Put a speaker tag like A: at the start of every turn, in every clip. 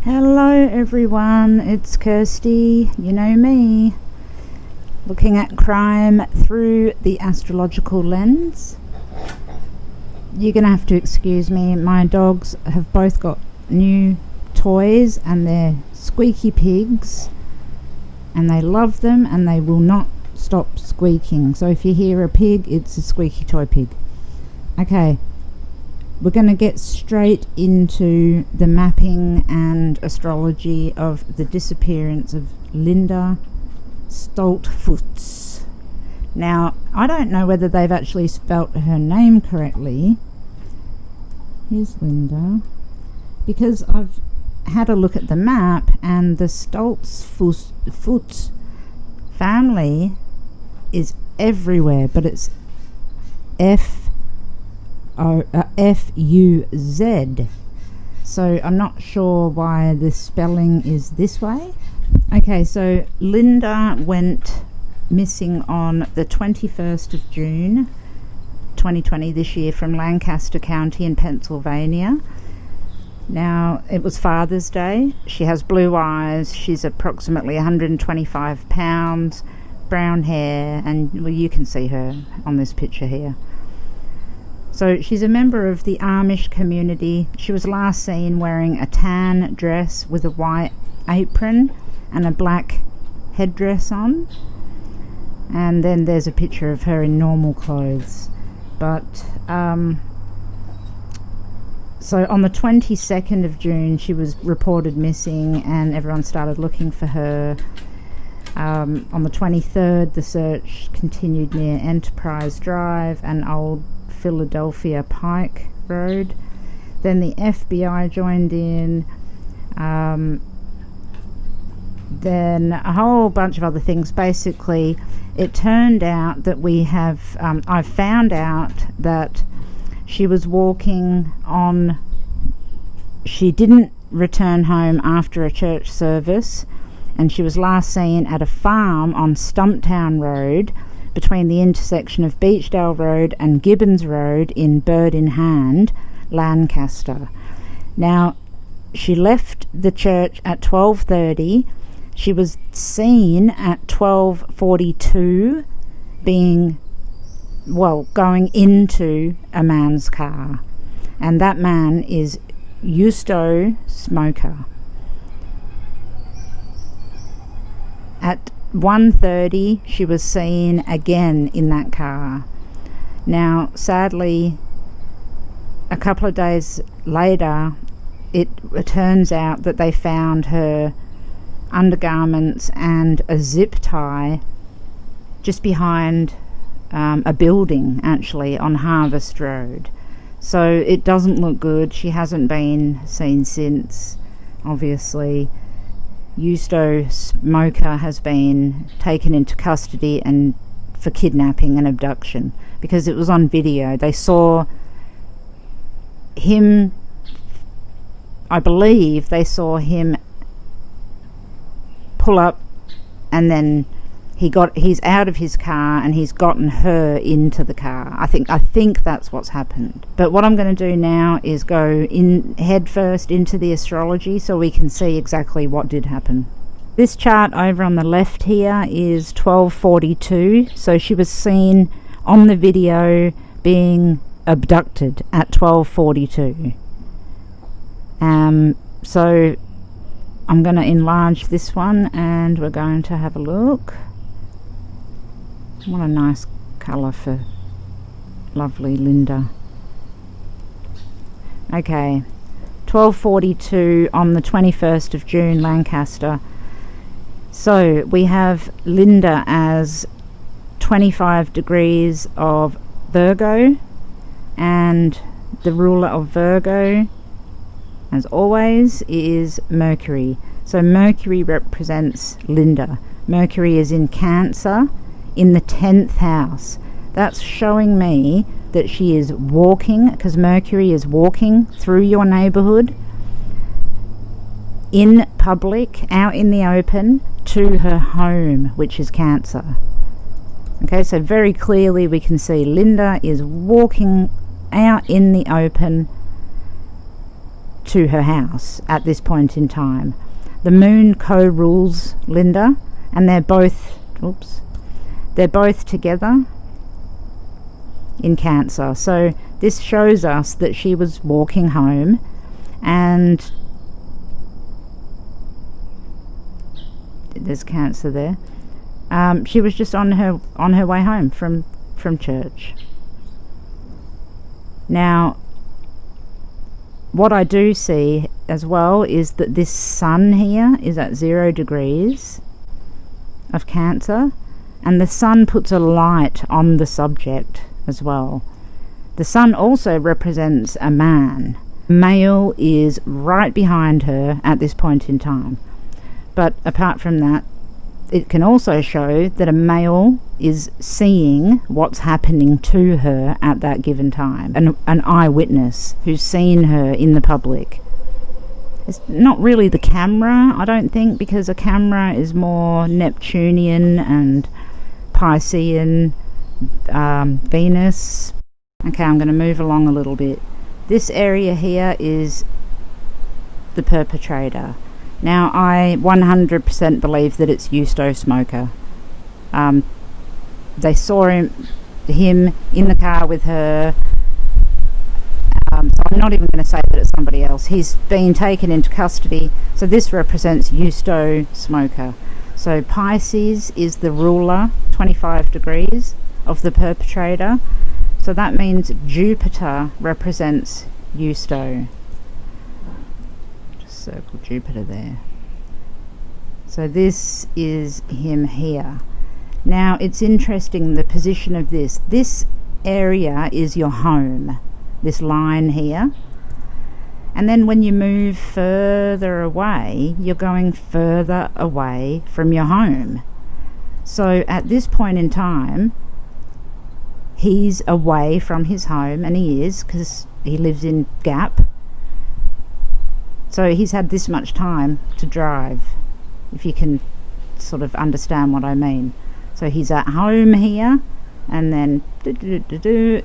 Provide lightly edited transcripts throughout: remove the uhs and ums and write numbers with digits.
A: Hello everyone, it's Kirsty, you know me, looking at crime through the astrological lens. You're going to have to excuse me, my dogs have both got new toys and they're squeaky pigs and they love them and they will not stop squeaking. So if you hear a pig, it's a squeaky toy pig. Okay. We're going to get straight into the mapping and astrology of the disappearance of Linda Stoltzfoos. Now, I don't know whether they've actually spelt her name correctly. Here's Linda. Because I've had a look at the map and the Stoltzfoos family is everywhere, but it's F-U-Z. So I'm not sure why the spelling is this way. Okay, so Linda went missing on the 21st of June 2020 this year from Lancaster County in Pennsylvania. Now, it was Father's Day. She has blue eyes. She's approximately 125 pounds, brown hair, and well, you can see her on this picture here. So she's a member of the Amish community. She was last seen wearing a tan dress with a white apron and a black headdress on. And then there's a picture of her in normal clothes. But so on the 22nd of June she was reported missing and everyone started looking for her. On the 23rd the search continued near Enterprise Drive and Old Philadelphia Pike Road. Then the FBI joined in, then a whole bunch of other things. Basically, it turned out that I found out that she was walking on, she didn't return home after a church service, and she was last seen at a farm on Stumptown Road between the intersection of Beechdale Road and Gibbons Road in Bird in Hand, Lancaster. Now, she left the church at 12:30. She was seen at 12:42 going into a man's car. And that man is Stoltzsfoos. At 1:30 she was seen again in that car. Now, sadly, a couple of days later it turns out that they found her undergarments and a zip tie just behind a building, actually, on Harvest Road. So it doesn't look good. She hasn't been seen since, obviously. Stoltzsfoos has been taken into custody and for kidnapping and abduction because it was on video. They saw him, I believe they saw him pull up and then he's out of his car and he's gotten her into the car. I think that's what's happened. But what I'm going to do now is go in head first into the astrology so we can see exactly what did happen. This chart over on the left here is 12:42. So she was seen on the video being abducted at 12:42. So I'm going to enlarge this one and we're going to have a look. What a nice colour for lovely Linda. Okay, 12:42 on the 21st of June, Lancaster. So we have Linda as 25 degrees of Virgo, and the ruler of Virgo, as always, is Mercury. So Mercury represents Linda. Mercury is in Cancer in the 10th house. That's showing me that she is walking, because Mercury is walking through your neighbourhood in public, out in the open, to her home, which is Cancer. Okay, so very clearly we can see Linda is walking out in the open to her house at this point in time. The moon co-rules Linda, and they're both together in Cancer. So this shows us that she was walking home, and there's Cancer there. She was just on her way home from church. Now, what I do see as well is that this sun here is at 0 degrees of Cancer, and the sun puts a light on the subject as well. The sun also represents a man. Male is right behind her at this point in time. But apart from that, it can also show that a male is seeing what's happening to her at that given time. An eyewitness who's seen her in the public. It's not really the camera, I don't think, because a camera is more Neptunian and Piscean, Venus. Okay, I'm going to move along a little bit. This area here is the perpetrator. Now, I 100% believe that it's Eusto Smoker. They saw him in the car with her. So I'm not even going to say that it's somebody else. He's been taken into custody. So this represents Eusto Smoker. So Pisces is the ruler, 25 degrees of the perpetrator. So that means Jupiter represents Eusto. Circle Jupiter there. So this is him here. Now it's interesting, the position of this area is your home, this line here, and then when you move further away, you're going further away from your home. So at this point in time, he's away from his home, and he is, because he lives in Gap. So he's had this much time to drive, if you can sort of understand what I mean. So he's at home here, and then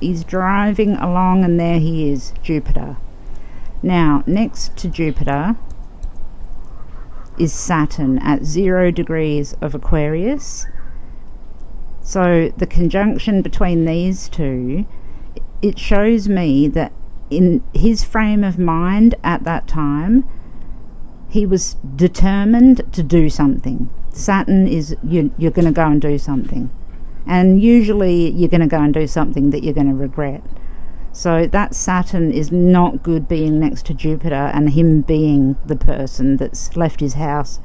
A: he's driving along, and there he is, Jupiter. Now, next to Jupiter is Saturn at 0 degrees of Aquarius. So the conjunction between these two, it shows me that in his frame of mind at that time, he was determined to do something. Saturn is, you're going to go and do something, and usually you're going to go and do something that you're going to regret. So that Saturn is not good being next to Jupiter, and him being the person that's left his house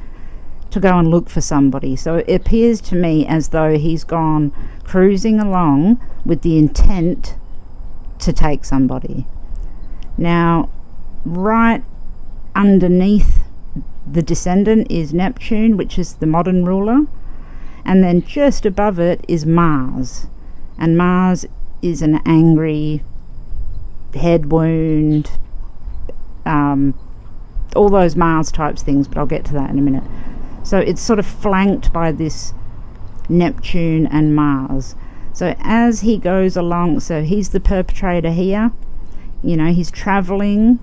A: to go and look for somebody. So it appears to me as though he's gone cruising along with the intent to take somebody. Now, right underneath the descendant is Neptune, which is the modern ruler, and then just above it is Mars, and Mars is an angry head wound, all those Mars types things, but I'll get to that in a minute. So it's sort of flanked by this Neptune and Mars. So as he goes along, so he's the perpetrator here, you know, he's travelling,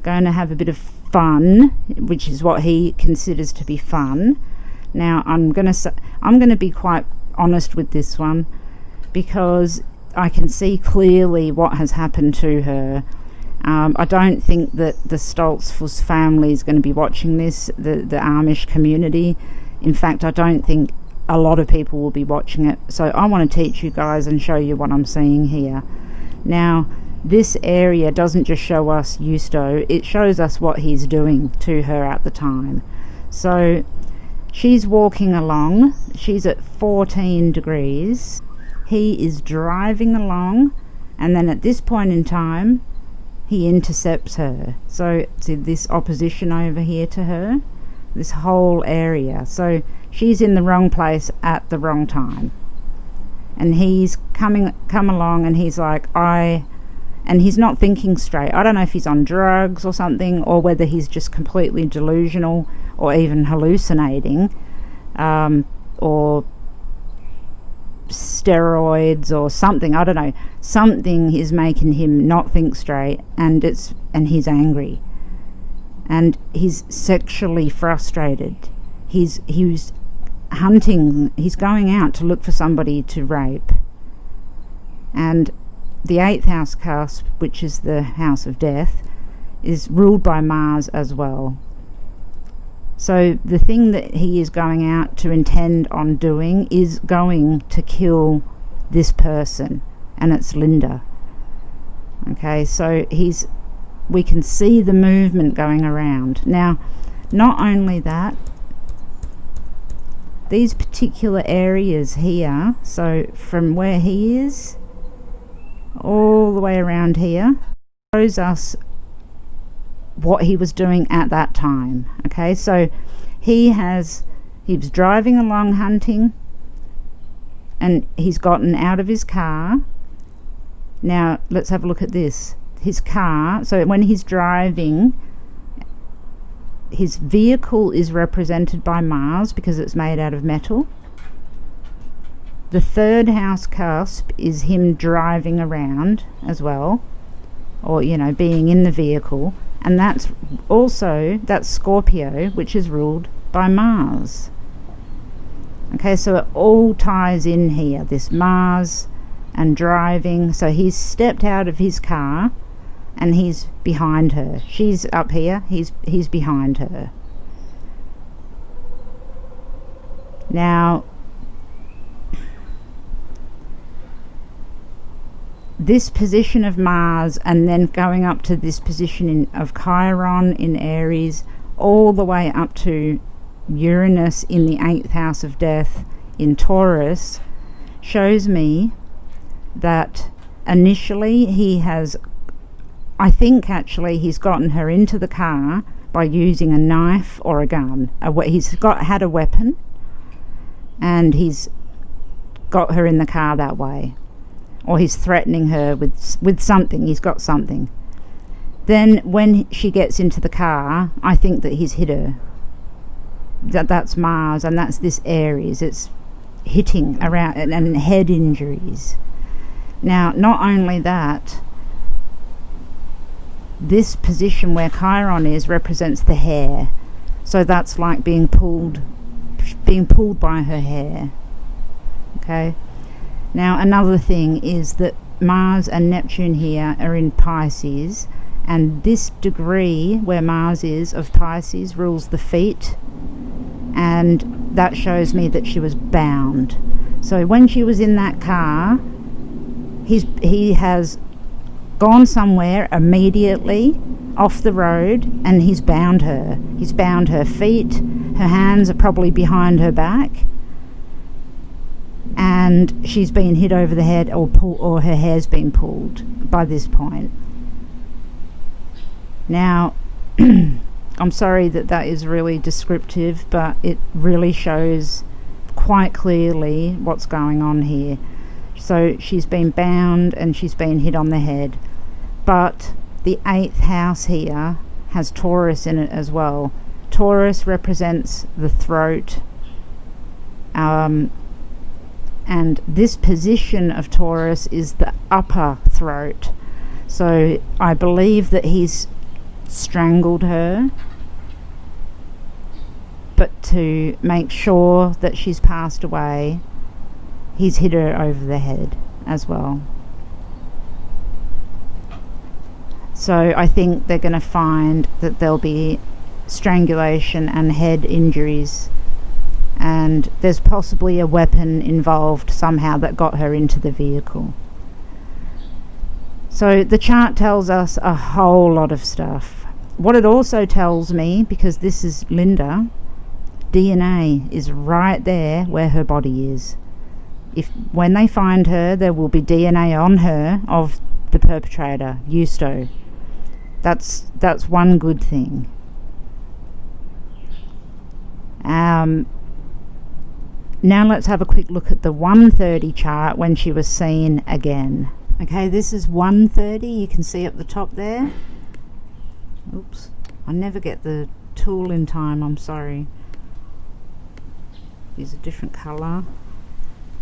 A: going to have a bit of fun, which is what he considers to be fun. Now I'm going to be quite honest with this one, because I can see clearly what has happened to her. I don't think that the Stoltzfoos family is going to be watching this, the Amish community. In fact, I don't think a lot of people will be watching it. So I want to teach you guys and show you what I'm seeing here. Now, this area doesn't just show us Eusto, it shows us what he's doing to her at the time. So she's walking along, she's at 14 degrees, he is driving along, and then at this point in time he intercepts her. So see this opposition over here to her, this whole area. So she's in the wrong place at the wrong time, and he's come along, and he's like, and he's not thinking straight. I don't know if he's on drugs or something, or whether he's just completely delusional or even hallucinating, or steroids or something. I don't know. Something is making him not think straight, and he's angry. and he's sexually frustrated. He's hunting, he's going out to look for somebody to rape. And the 8th house cusp, which is the house of death, is ruled by Mars as well. So the thing that he is going out to intend on doing is going to kill this person, and it's Linda. Okay, so we can see the movement going around. Now, not only that, these particular areas here, so from where he is all the way around here, shows us what he was doing at that time. Okay, so he was driving along hunting, and he's gotten out of his car. Now let's have a look at this. His car, so when he's driving, his vehicle is represented by Mars because it's made out of metal. The 3rd house cusp is him driving around as well, or being in the vehicle, and that's Scorpio, which is ruled by Mars. Okay, so it all ties in here, this Mars and driving. So he's stepped out of his car and he's behind her. She's up here, he's behind her. Now, this position of Mars, and then going up to this position of Chiron in Aries, all the way up to Uranus in the 8th house of death in Taurus, shows me that initially I think he's gotten her into the car by using a knife or a gun. He's had a weapon, and he's got her in the car that way, or he's threatening her with something. He's got something. Then when she gets into the car, I think that he's hit her. That's Mars, and that's this Aries. It's hitting around and head injuries. Now, not only that, this position where Chiron is represents the hair, so that's like being pulled by her hair. Okay. Now, another thing is that Mars and Neptune here are in Pisces, and this degree where Mars is of Pisces rules the feet, and that shows me that she was bound. So when she was in that car, he has gone somewhere immediately off the road, and he's bound her. He's bound her feet. Her hands are probably behind her back, and she's been hit over the head, or her hair's been pulled by this point. Now, I'm sorry that is really descriptive, but it really shows quite clearly what's going on here. So she's been bound and she's been hit on the head, but the 8th house here has Taurus in it as well. Taurus represents the throat, and this position of Taurus is the upper throat. So I believe that he's strangled her, but to make sure that she's passed away, he's hit her over the head as well. So I think they're going to find that there'll be strangulation and head injuries, and there's possibly a weapon involved somehow that got her into the vehicle. So the chart tells us a whole lot of stuff. What it also tells me, because this is Linda, DNA is right there where her body is. When they find her, there will be DNA on her of the perpetrator, Eusto. That's one good thing. Now let's have a quick look at the 1:30 chart when she was seen again. Okay, this is 1:30. You can see at the top there. Oops, I never get the tool in time, I'm sorry. Use a different colour.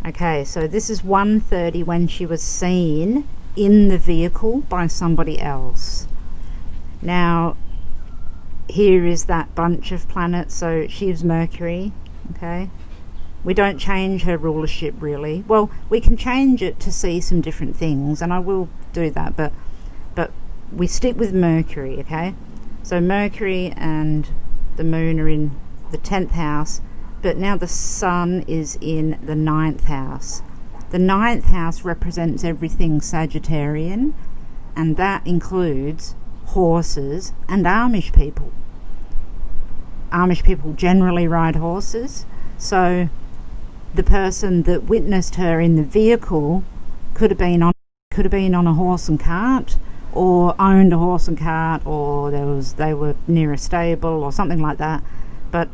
A: Okay, so this is 1:30 when she was seen in the vehicle by somebody else. Now, here is that bunch of planets. So she is Mercury, okay? We don't change her rulership really. Well, we can change it to see some different things, and I will do that, but we stick with Mercury, okay? So Mercury and the moon are in the 10th house, but now the sun is in the 9th house. The 9th house represents everything Sagittarian, and that includes horses and Amish people. Amish people generally ride horses, so the person that witnessed her in the vehicle could have been on a horse and cart, or owned a horse and cart, or they were near a stable or something like that. But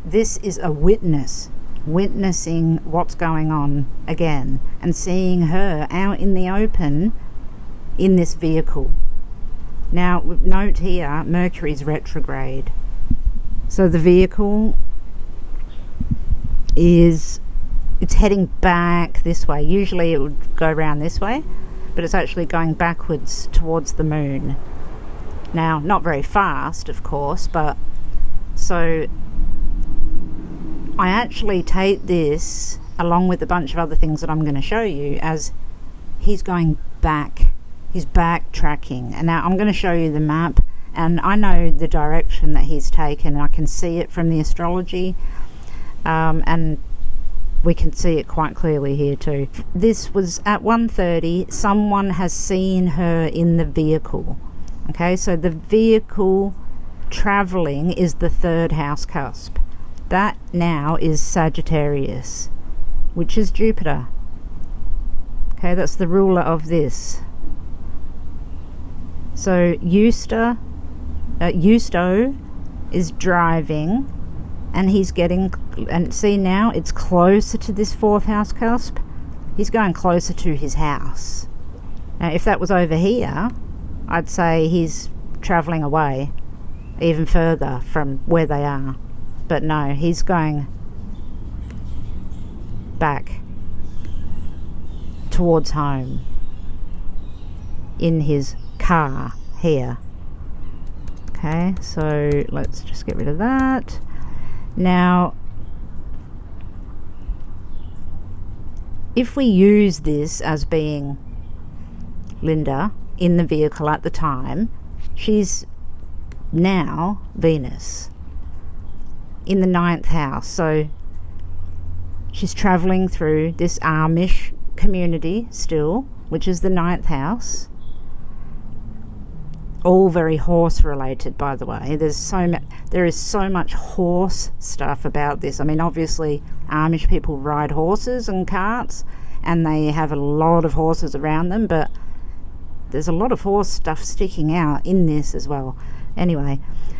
A: this is a witnessing what's going on again, and seeing her out in the open in this vehicle. Now note here, Mercury's retrograde, so the vehicle it's heading back this way. Usually it would go around this way, but it's actually going backwards towards the moon. Now, not very fast, of course, but so I actually take this along with a bunch of other things that I'm going to show you as he's going back. He's backtracking. And now I'm going to show you the map, and I know the direction that he's taken. I can see it from the astrology, and we can see it quite clearly here too. This was at 1:30. Someone has seen her in the vehicle. Okay, so the vehicle traveling is the 3rd house cusp. That now is Sagittarius, which is Jupiter. Okay, that's the ruler of this. So Eusto is driving, and he's getting, and see now it's closer to this 4th house cusp. He's going closer to his house. Now if that was over here, I'd say he's travelling away even further from where they are. But no, he's going back towards home in his car here. Okay, so let's just get rid of that. Now, if we use this as being Linda in the vehicle at the time, she's now Venus in the 9th house. So she's travelling through this Amish community still, which is the 9th house. All very horse related, by the way. There is so much horse stuff about this. I mean, obviously Amish people ride horses and carts, and they have a lot of horses around them, but there's a lot of horse stuff sticking out in this as well. Anyway,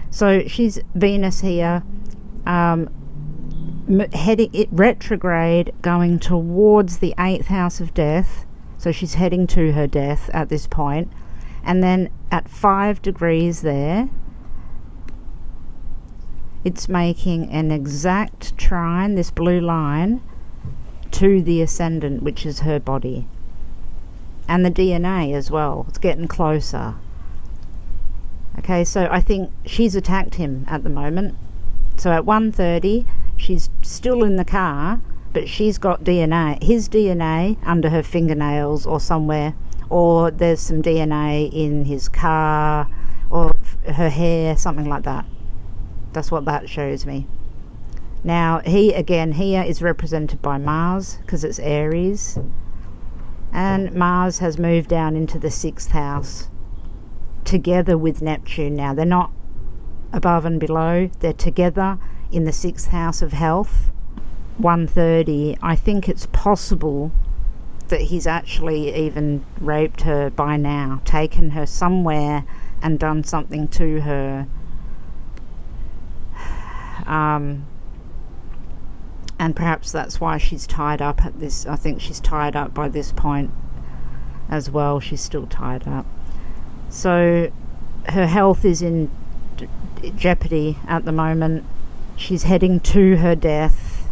A: so she's Venus here, heading it retrograde, going towards the 8th house of death. So she's heading to her death at this point. And then at 5 degrees there, it's making an exact trine, this blue line, to the ascendant, which is her body. And the DNA as well. It's getting closer. Okay, so I think she's attacked him at the moment. So at 1:30, she's still in the car, but she's got DNA, his DNA, under her fingernails or somewhere. Or there's some DNA in his car, or her hair, something like that. That's what that shows me. Now, he, again, here is represented by Mars, because it's Aries. And Mars has moved down into the 6th house, together with Neptune now. They're not above and below, they're together in the 6th house of health. 1:30, I think it's possible that he's actually even raped her by now, taken her somewhere and done something to her. And perhaps that's why she's tied up at this. I think she's tied up by this point as well. She's still tied up. So her health is in jeopardy at the moment. She's heading to her death.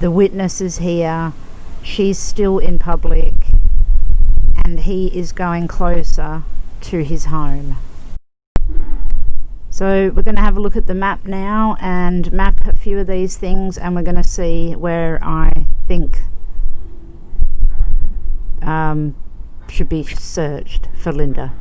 A: The witness is here. She's still in public, and he is going closer to his home. So we're going to have a look at the map now and map a few of these things, and we're going to see where I think should be searched for Linda.